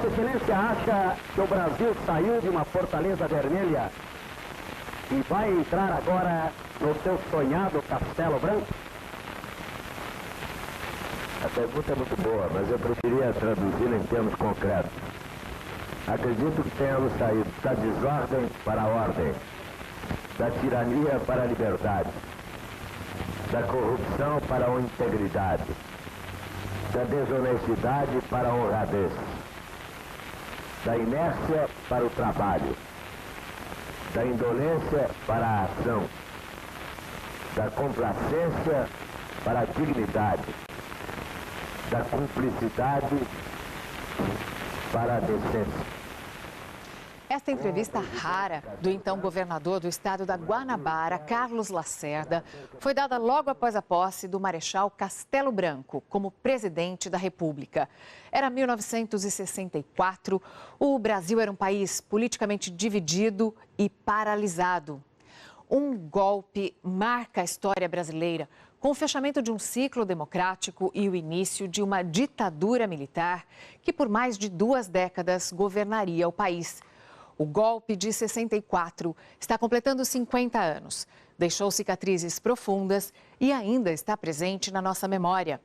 Vossa Excelência acha que o Brasil saiu de uma fortaleza vermelha e vai entrar agora no seu sonhado Castelo Branco? A pergunta é muito boa, mas eu preferia traduzi-la em termos concretos. Acredito que tenhamos saído da desordem para a ordem, da tirania para a liberdade, da corrupção para a integridade, da desonestidade para a honradez, da inércia para o trabalho, da indolência para a ação, da complacência para a dignidade, da cumplicidade para a decência. Esta entrevista rara do então governador do estado da Guanabara, Carlos Lacerda, foi dada logo após a posse do Marechal Castelo Branco como presidente da República. Era 1964, o Brasil era um país politicamente dividido e paralisado. Um golpe marca a história brasileira, com o fechamento de um ciclo democrático e o início de uma ditadura militar que por mais de 2 décadas governaria o país. O golpe de 64 está completando 50 anos, deixou cicatrizes profundas e ainda está presente na nossa memória.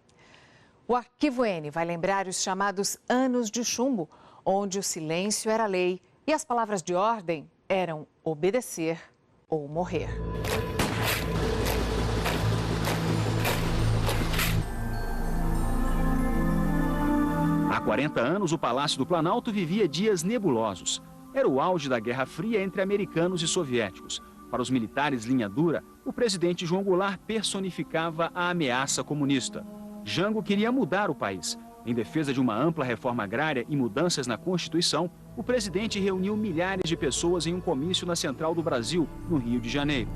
O Arquivo N vai lembrar os chamados anos de chumbo, onde o silêncio era lei e as palavras de ordem eram obedecer ou morrer. Há 40 anos, o Palácio do Planalto vivia dias nebulosos. Era o auge da Guerra Fria entre americanos e soviéticos. Para os militares linha dura, o presidente João Goulart personificava a ameaça comunista. Jango queria mudar o país. Em defesa de uma ampla reforma agrária e mudanças na Constituição, o presidente reuniu milhares de pessoas em um comício na Central do Brasil, no Rio de Janeiro.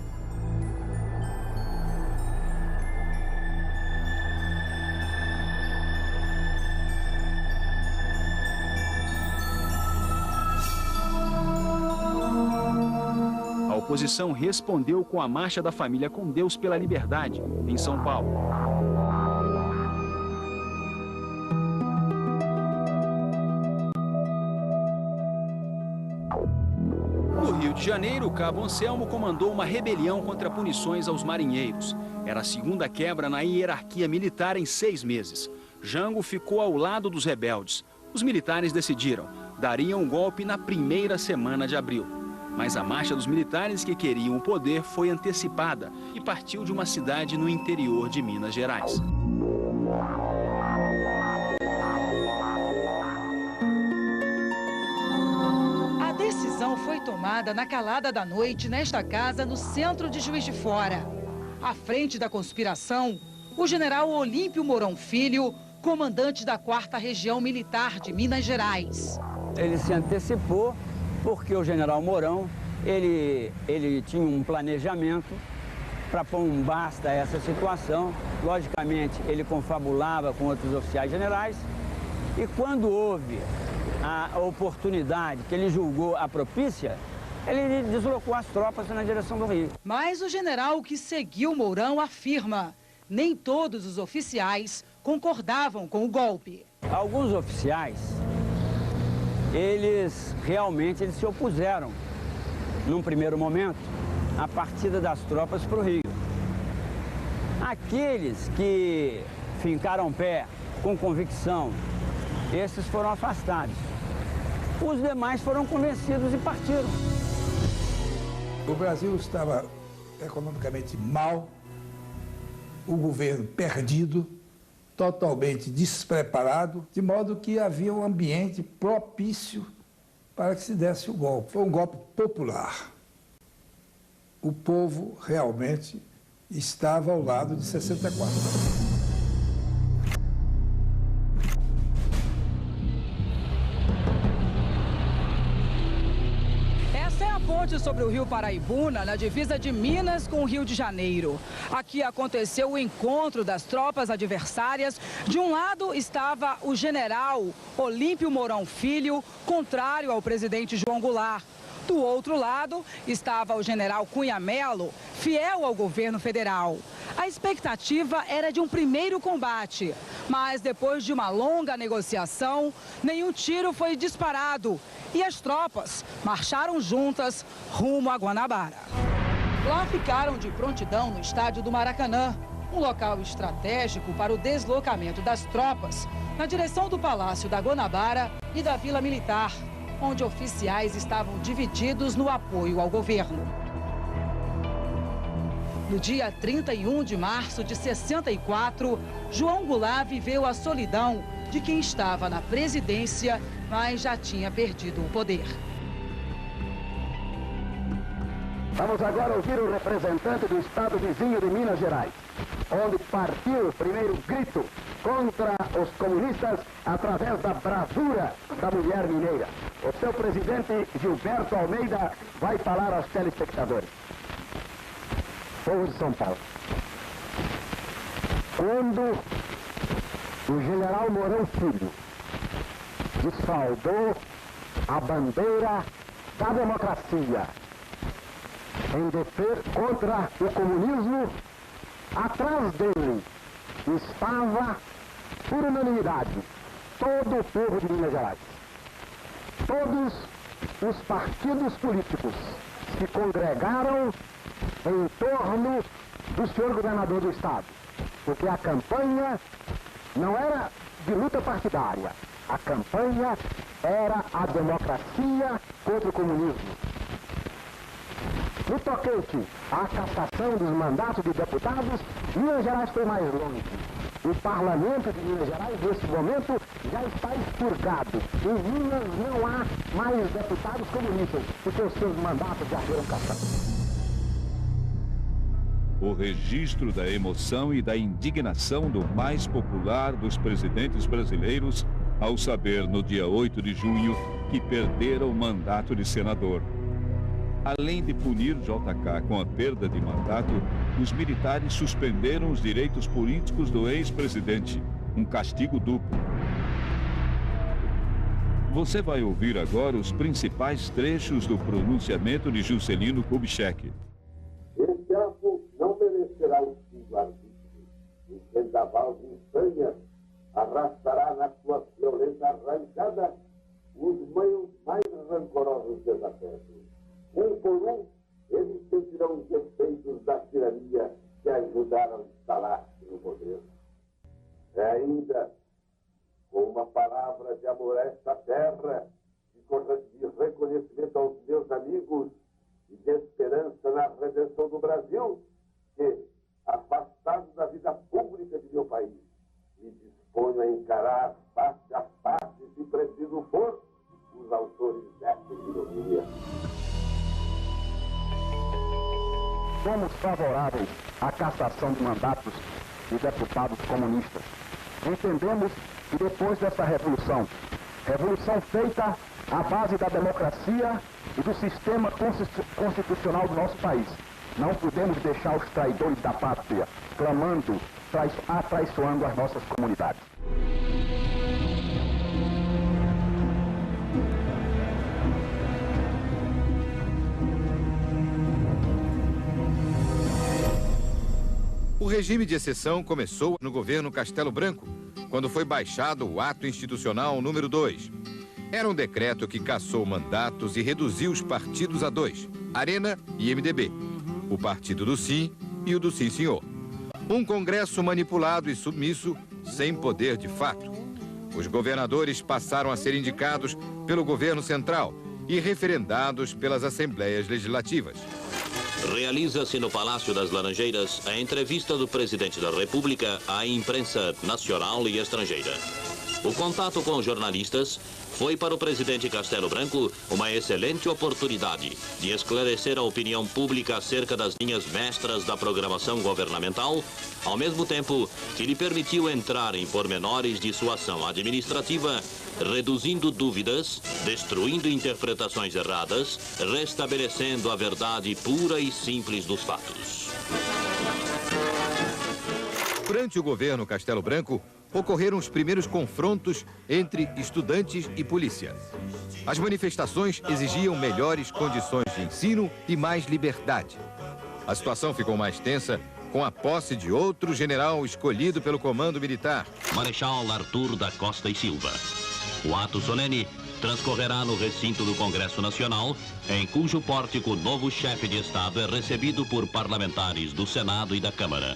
A oposição respondeu com a Marcha da Família com Deus pela Liberdade, em São Paulo. No Rio de Janeiro, o Cabo Anselmo comandou uma rebelião contra punições aos marinheiros. Era a segunda quebra na hierarquia militar em 6 meses. Jango ficou ao lado dos rebeldes. Os militares decidiram, dariam um golpe na primeira semana de abril. Mas a marcha dos militares que queriam o poder foi antecipada e partiu de uma cidade no interior de Minas Gerais. A decisão foi tomada na calada da noite nesta casa no centro de Juiz de Fora. À frente da conspiração, o general Olímpio Mourão Filho, comandante da 4ª Região Militar de Minas Gerais. Ele se antecipou porque o general Mourão, ele tinha um planejamento para pôr um basta a essa situação. Logicamente, ele confabulava com outros oficiais generais e quando houve a oportunidade que ele julgou a propícia, ele deslocou as tropas na direção do Rio. Mas o general que seguiu Mourão afirma, nem todos os oficiais concordavam com o golpe. Alguns oficiais, eles realmente se opuseram, num primeiro momento, à partida das tropas para o Rio. Aqueles que fincaram pé com convicção, esses foram afastados. Os demais foram convencidos e partiram. O Brasil estava economicamente mal, o governo perdido, totalmente despreparado, de modo que havia um ambiente propício para que se desse o golpe. Foi um golpe popular. O povo realmente estava ao lado de 64. Ponte sobre o Rio Paraibuna, na divisa de Minas com o Rio de Janeiro. Aqui aconteceu o encontro das tropas adversárias. De um lado estava o general Olímpio Mourão Filho, contrário ao presidente João Goulart. Do outro lado estava o general Cunha Mello, fiel ao governo federal. A expectativa era de um primeiro combate, Mas depois de uma longa negociação, nenhum tiro foi disparado e as tropas marcharam juntas rumo a Guanabara. Lá ficaram de prontidão no estádio do Maracanã, um local estratégico para o deslocamento das tropas na direção do Palácio da Guanabara e da Vila Militar, onde oficiais estavam divididos no apoio ao governo. No dia 31 de março de 64, João Goulart viveu a solidão de quem estava na presidência, mas já tinha perdido o poder. Vamos agora ouvir o representante do estado vizinho de Minas Gerais, onde partiu o primeiro grito contra os comunistas através da bravura da mulher mineira. O seu presidente, Gilberto Almeida, vai falar aos telespectadores. Povo de São Paulo. Quando o general Mourão Filho desfaldou a bandeira da democracia em defesa contra o comunismo, atrás dele estava, por unanimidade, todo o povo de Minas Gerais. Todos os partidos políticos se congregaram em torno do senhor governador do estado, porque a campanha não era de luta partidária, a campanha era a democracia contra o comunismo. No tocante à cassação dos mandatos de deputados, Minas Gerais foi mais longe. O parlamento de Minas Gerais, nesse momento, já está expurgado. Em Minas não há mais deputados comunistas, porque os seus mandatos já foram cassados. O registro da emoção e da indignação do mais popular dos presidentes brasileiros ao saber, no dia 8 de junho, que perdera o mandato de senador. Além de punir JK com a perda de mandato, os militares suspenderam os direitos políticos do ex-presidente, um castigo duplo. Você vai ouvir agora os principais trechos do pronunciamento de Juscelino Kubitschek. Este ato não merecerá um fim arbítrio. O vendaval de insânia arrastará na sua violenta arrancada os meios mais rancorosos desafetos. Um por um, eles sentirão os efeitos da tirania que ajudaram a instalar-se no poder. É ainda com uma palavra de amor a esta terra, de reconhecimento aos meus amigos e de esperança na redenção do Brasil, que, afastado da vida pública de meu país, me disponho a encarar face a face, se preciso for, os autores desta ignomínia. Somos favoráveis à cassação de mandatos de deputados comunistas. Entendemos que depois dessa revolução feita à base da democracia e do sistema constitucional do nosso país, não podemos deixar os traidores da pátria clamando, atraiçoando as nossas comunidades. O regime de exceção começou no governo Castelo Branco, quando foi baixado o Ato Institucional número 2. Era um decreto que cassou mandatos e reduziu os partidos a 2, Arena e MDB, o partido do Sim e o do Sim Senhor. Um Congresso manipulado e submisso, sem poder de fato. Os governadores passaram a ser indicados pelo governo central e referendados pelas assembleias legislativas. Realiza-se no Palácio das Laranjeiras a entrevista do presidente da República à imprensa nacional e estrangeira. O contato com os jornalistas foi para o presidente Castelo Branco uma excelente oportunidade de esclarecer a opinião pública acerca das linhas mestras da programação governamental, ao mesmo tempo que lhe permitiu entrar em pormenores de sua ação administrativa, reduzindo dúvidas, destruindo interpretações erradas, restabelecendo a verdade pura e simples dos fatos. Durante o governo Castelo Branco, ocorreram os primeiros confrontos entre estudantes e polícia. As manifestações exigiam melhores condições de ensino e mais liberdade. A situação ficou mais tensa com a posse de outro general escolhido pelo comando militar. Marechal Arthur da Costa e Silva. O ato solene transcorrerá no recinto do Congresso Nacional, em cujo pórtico o novo chefe de Estado é recebido por parlamentares do Senado e da Câmara.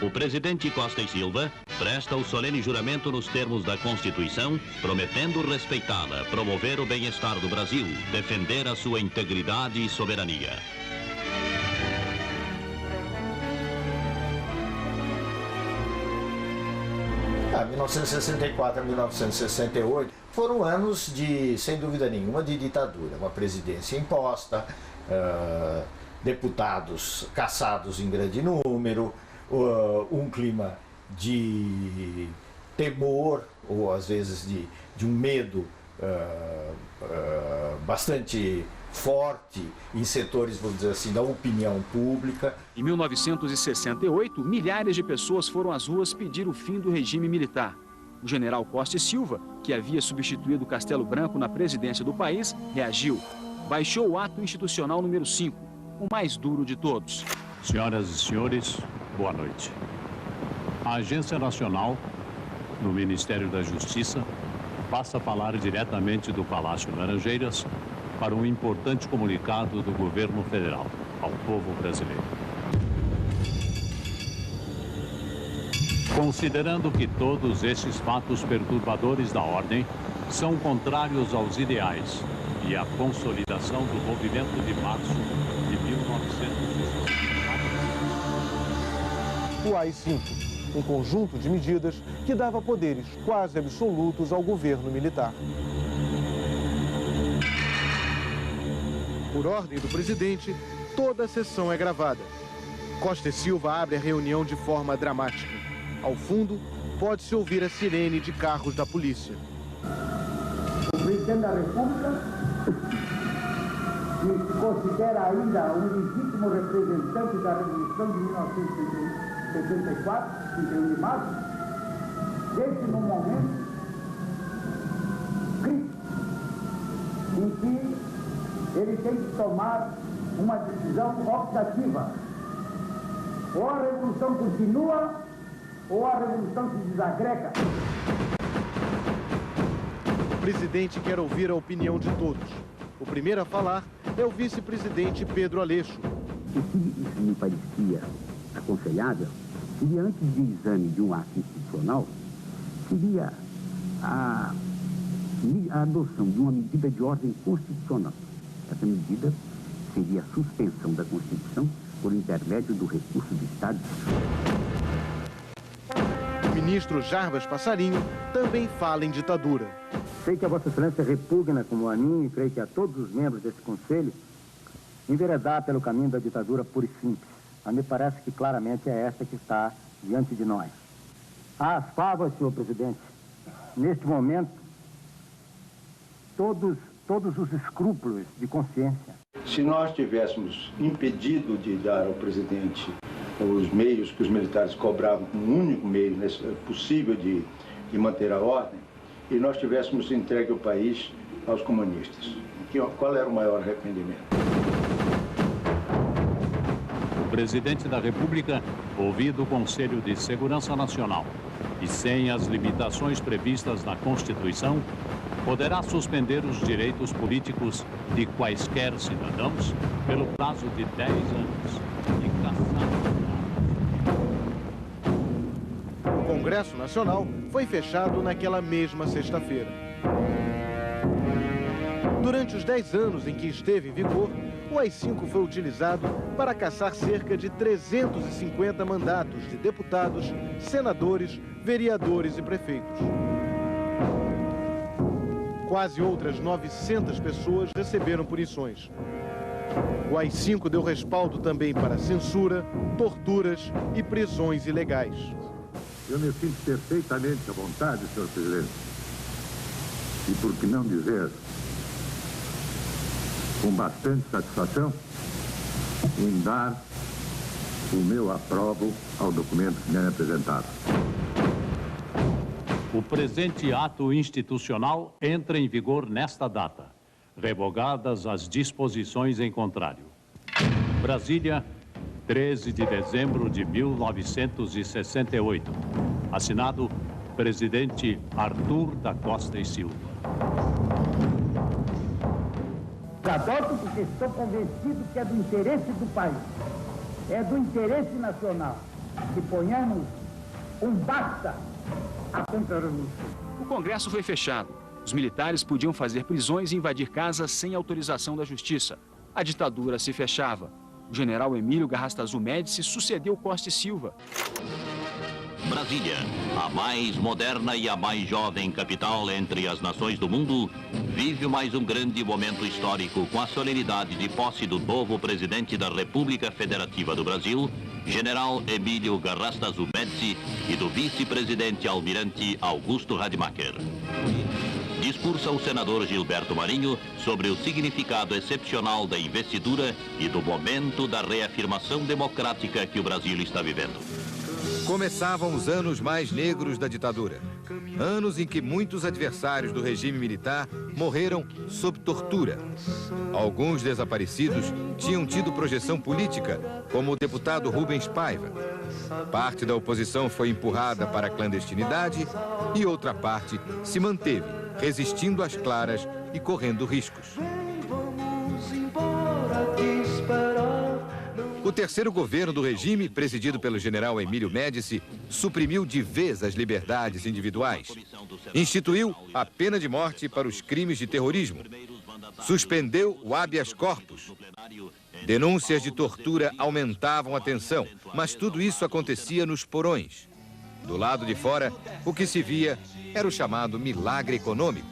O presidente Costa e Silva presta o solene juramento nos termos da Constituição, prometendo respeitá-la, promover o bem-estar do Brasil, defender a sua integridade e soberania. De 1964 a 1968 foram anos de, sem dúvida nenhuma, de ditadura. Uma presidência imposta, deputados caçados em grande número, um clima de temor, ou às vezes de um medo bastante forte em setores, vamos dizer assim, da opinião pública. Em 1968, milhares de pessoas foram às ruas pedir o fim do regime militar. O general Costa e Silva, que havia substituído Castelo Branco na presidência do país, reagiu. Baixou o ato institucional número 5, o mais duro de todos. Senhoras e senhores, boa noite. A Agência Nacional, no Ministério da Justiça, passa a falar diretamente do Palácio Laranjeiras para um importante comunicado do governo federal ao povo brasileiro. Considerando que todos esses fatos perturbadores da ordem são contrários aos ideais e à consolidação do movimento de março de 1964, o AI-5, um conjunto de medidas que dava poderes quase absolutos ao governo militar. Por ordem do presidente, toda a sessão é gravada. Costa e Silva abre a reunião de forma dramática. Ao fundo, pode-se ouvir a sirene de carros da polícia. O presidente da República, que se considera ainda um legítimo representante da Revolução de 1964, 31 de março, vê-se num momento crítico em que ele tem que tomar uma decisão optativa. Ou a revolução continua, ou a revolução se desagrega. O presidente quer ouvir a opinião de todos. O primeiro a falar é o vice-presidente Pedro Aleixo. O que isso me parecia aconselhável seria, antes de exame de um ato institucional, seria a adoção de uma medida de ordem constitucional. Essa medida seria a suspensão da Constituição por intermédio do recurso do Estado. O ministro Jarbas Passarinho também fala em ditadura. Sei que a Vossa Excelência repugna, como a mim, e creio que a todos os membros desse Conselho, enveredar pelo caminho da ditadura pura e simples. Mas me parece que claramente é esta que está diante de nós. Às favas, senhor presidente, neste momento, todos os escrúpulos de consciência. Se nós tivéssemos impedido de dar ao presidente os meios que os militares cobravam como um único meio possível de manter a ordem, e nós tivéssemos entregue o país aos comunistas, qual era o maior arrependimento? O presidente da República, ouvido o Conselho de Segurança Nacional e sem as limitações previstas na Constituição, poderá suspender os direitos políticos de quaisquer cidadãos pelo prazo de 10 anos e caçar. O Congresso Nacional foi fechado naquela mesma sexta-feira. Durante os 10 anos em que esteve em vigor, o AI-5 foi utilizado para caçar cerca de 350 mandatos de deputados, senadores, vereadores e prefeitos. Quase outras 900 pessoas receberam punições. O AI-5 deu respaldo também para censura, torturas e prisões ilegais. Eu me sinto perfeitamente à vontade, senhor presidente. E por que não dizer, com bastante satisfação, em dar o meu aprovo ao documento que me é apresentado. O presente ato institucional entra em vigor nesta data, revogadas as disposições em contrário. Brasília, 13 de dezembro de 1968. Assinado, presidente Arthur da Costa e Silva. Adoto porque estou convencido que é do interesse do país, é do interesse nacional, que ponhamos um basta à contra-revolução. O Congresso foi fechado. Os militares podiam fazer prisões e invadir casas sem autorização da justiça. A ditadura se fechava. O general Emílio Garrastazu Médici sucedeu Costa e Silva. Brasília, a mais moderna e a mais jovem capital entre as nações do mundo, vive mais um grande momento histórico com a solenidade de posse do novo presidente da República Federativa do Brasil, general Emílio Garrastazu Médici, e do vice-presidente almirante Augusto Rademacher. Discursa o senador Gilberto Marinho sobre o significado excepcional da investidura e do momento da reafirmação democrática que o Brasil está vivendo. Começavam os anos mais negros da ditadura. Anos em que muitos adversários do regime militar morreram sob tortura. Alguns desaparecidos tinham tido projeção política, como o deputado Rubens Paiva. Parte da oposição foi empurrada para a clandestinidade e outra parte se manteve, resistindo às claras e correndo riscos. O terceiro governo do regime, presidido pelo general Emílio Médici, suprimiu de vez as liberdades individuais. Instituiu a pena de morte para os crimes de terrorismo. Suspendeu o habeas corpus. Denúncias de tortura aumentavam a tensão, mas tudo isso acontecia nos porões. Do lado de fora, o que se via era o chamado milagre econômico.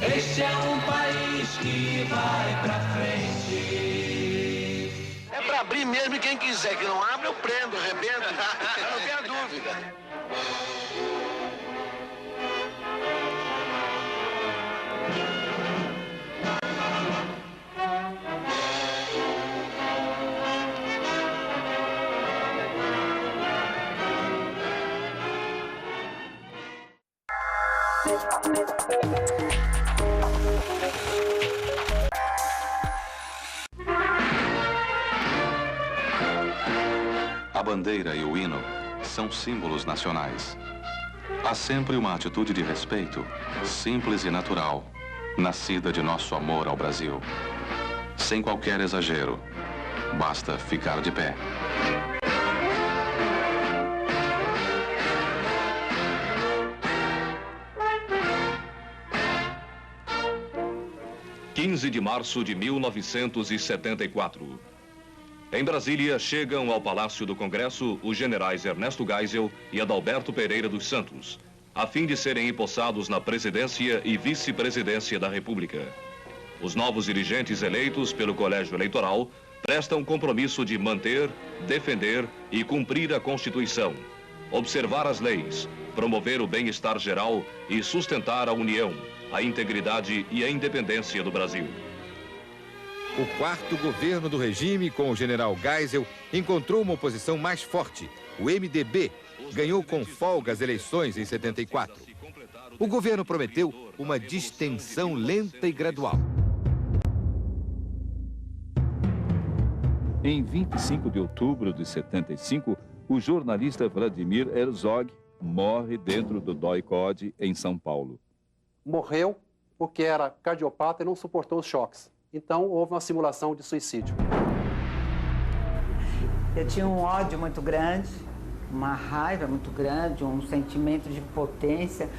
Este é um país que vai pra frente. É pra abrir mesmo, e quem quiser que não abre, eu prendo, arrebento. Não tenha dúvida. A bandeira e o hino são símbolos nacionais. Há sempre uma atitude de respeito, simples e natural, nascida de nosso amor ao Brasil. Sem qualquer exagero, basta ficar de pé. – 15 de março de 1974. Em Brasília, chegam ao Palácio do Congresso os generais Ernesto Geisel e Adalberto Pereira dos Santos, a fim de serem empossados na presidência e vice-presidência da República. Os novos dirigentes eleitos pelo Colégio Eleitoral prestam compromisso de manter, defender e cumprir a Constituição, observar as leis, promover o bem-estar geral e sustentar a união, a integridade e a independência do Brasil. O quarto governo do regime, com o general Geisel, encontrou uma oposição mais forte. O MDB ganhou com folga as eleições em 74. O governo prometeu uma distensão lenta e gradual. Em 25 de outubro de 75, o jornalista Vladimir Herzog morre dentro do DOI-CODE em São Paulo. Morreu porque era cardiopata e não suportou os choques. Então, houve uma simulação de suicídio. Eu tinha um ódio muito grande, uma raiva muito grande, um sentimento de impotência,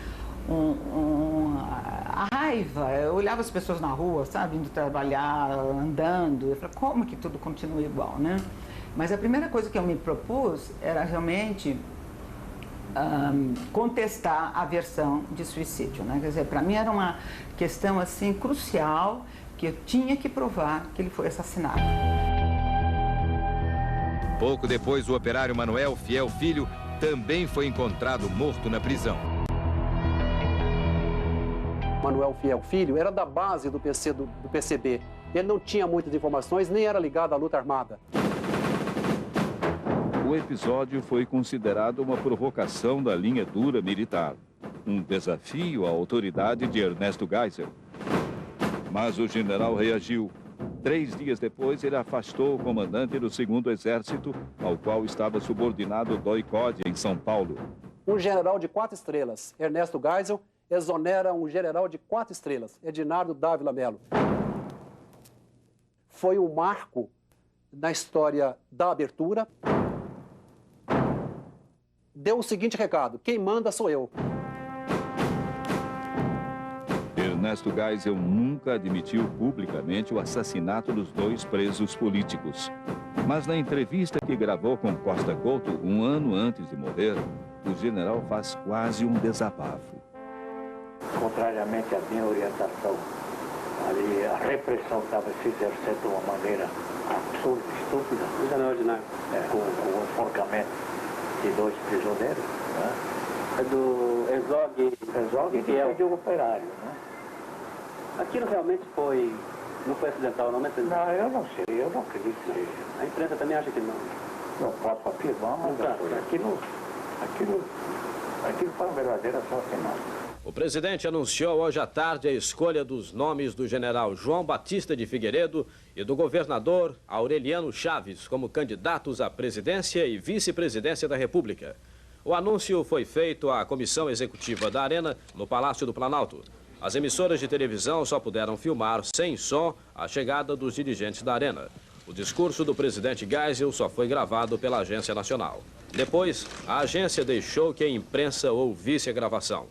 a raiva. Eu olhava as pessoas na rua, sabe, indo trabalhar, andando. Eu falava, como que tudo continua igual, né? Mas a primeira coisa que eu me propus era realmente contestar a versão de suicídio, né? Quer dizer, para mim era uma questão assim crucial, que eu tinha que provar que ele foi assassinado. Pouco depois, o operário Manuel Fiel Filho também foi encontrado morto na prisão. Manuel Fiel Filho era da base do PCB. Ele não tinha muitas informações, nem era ligado à luta armada. O episódio foi considerado uma provocação da linha dura militar, um desafio à autoridade de Ernesto Geisel. Mas o general reagiu. 3 dias depois, ele afastou o comandante do 2º Exército, ao qual estava subordinado Doicode, em São Paulo. Um general de 4 estrelas, Ernesto Geisel, exonera um general de 4 estrelas, Edinardo Dávila Melo. Foi um marco na história da abertura. Deu o seguinte recado: quem manda sou eu. Ernesto Geisel nunca admitiu publicamente o assassinato dos 2 presos políticos. Mas na entrevista que gravou com Costa Couto, 1 ano antes de morrer, o general faz quase um desabafo. Contrariamente à minha orientação, ali a repressão estava se exercendo de uma maneira absurda, estúpida. Isso não é ordinário. Com o enforcamento de 2 prisioneiros. Né? É do Herzog, que é o operário. Né? Aquilo realmente não foi acidental, não? Não, eu não sei, eu não acredito que seja. A imprensa também acha que não. Não posso afirmar, mas aquilo foi um verdadeiro assassinato. O presidente anunciou hoje à tarde a escolha dos nomes do general João Batista de Figueiredo e do governador Aureliano Chaves como candidatos à presidência e vice-presidência da República. O anúncio foi feito à comissão executiva da Arena, no Palácio do Planalto. As emissoras de televisão só puderam filmar sem som a chegada dos dirigentes da Arena. O discurso do presidente Geisel só foi gravado pela Agência Nacional. Depois, a agência deixou que a imprensa ouvisse a gravação.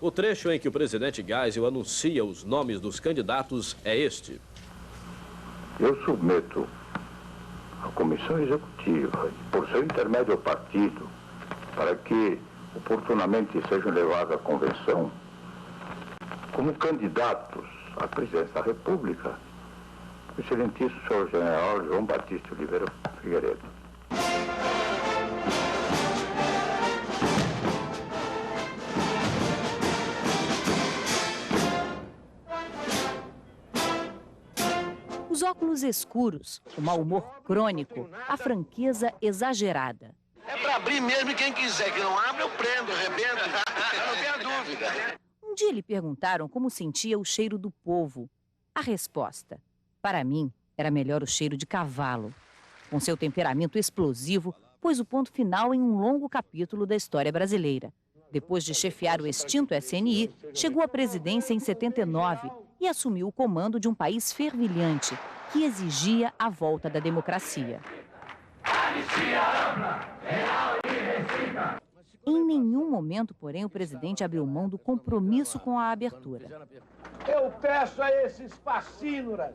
O trecho em que o presidente Geisel anuncia os nomes dos candidatos é este. Eu submeto à comissão executiva, por seu intermédio ao partido, para que oportunamente sejam levados à convenção, como candidatos à presidência da República, o excelentíssimo senhor general João Batista Oliveira Figueiredo. Os óculos escuros, o mau humor crônico, a franqueza exagerada. É para abrir mesmo, quem quiser que não abre, eu prendo, arrebento. Eu não tenho dúvida. Um dia lhe perguntaram como sentia o cheiro do povo. A resposta: para mim, era melhor o cheiro de cavalo. Com seu temperamento explosivo, pôs o ponto final em um longo capítulo da história brasileira. Depois de chefiar o extinto SNI, chegou à presidência em 79 e assumiu o comando de um país fervilhante que exigia a volta da democracia. Em nenhum momento, porém, o presidente abriu mão do compromisso com a abertura. Eu peço a esses fascínoras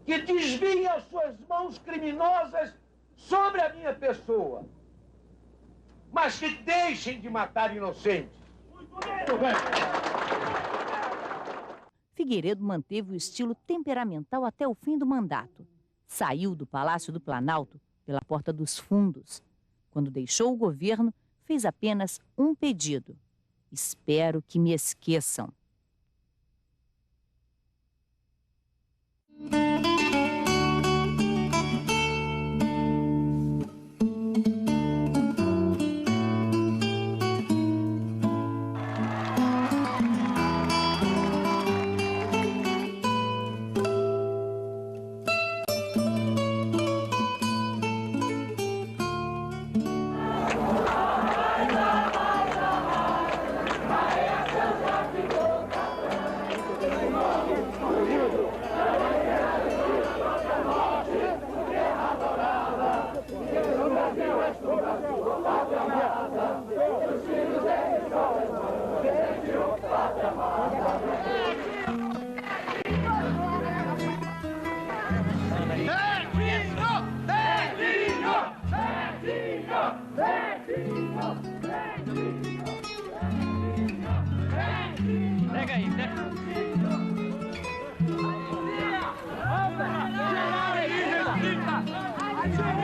que desviem as suas mãos criminosas sobre a minha pessoa, mas que deixem de matar inocentes. Muito bem. Figueiredo manteve o estilo temperamental até o fim do mandato. Saiu do Palácio do Planalto pela porta dos fundos. Quando deixou o governo, fez apenas um pedido: espero que me esqueçam. Pega aí, pega. Vamos,